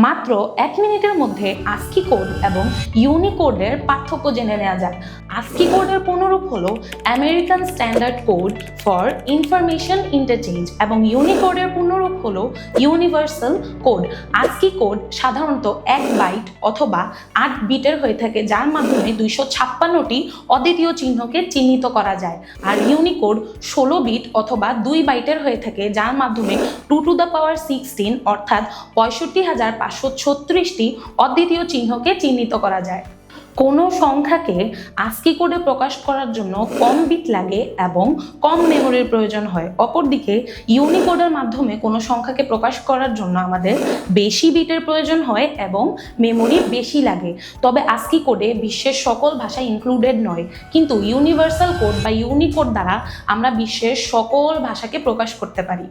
মাত্র 1 মিনিটের মধ্যে ASCII কোড এবং ইউনিকোডের পার্থক্য জেনে নেওয়া যাক। ASCII কোডের পূর্ণরূপ হলো American standard code for information interchange এবং ইউনিকোডের পূর্ণরূপ হলো ইউনিভার্সাল কোড। ASCII কোড সাধারণত 1 বাইট অথবা 8 বিটের হয়ে থাকে, যার মাধ্যমে 256টি অদ্বিতীয় চিহ্নকে চিহ্নিত করা যায়। আর ইউনিকোড 16 বিট অথবা 2 বাইটের হয়ে থাকে, যার মাধ্যমে 2 টু দ্য পাওয়ার 16 অর্থাৎ 65,536টি অদ্বিতীয় চিহ্নকে চিহ্নিত করা যায়। কোনো সংখ্যাকে ASCII কোডে প্রকাশ করার জন্য কম বিট লাগে এবং কম মেমোরির প্রয়োজন হয়। অপরদিকে ইউনিকোডের মাধ্যমে কোনো সংখ্যাকে প্রকাশ করার জন্য আমাদের বেশি বিটের প্রয়োজন হয় এবং মেমোরি বেশি লাগে। তবে ASCII কোডে বিশ্বের সকল ভাষা ইনক্লুডেড নয়, কিন্তু ইউনিভার্সাল কোড বা ইউনিকোড দ্বারা আমরা বিশ্বের সকল ভাষাকে প্রকাশ করতে পারি।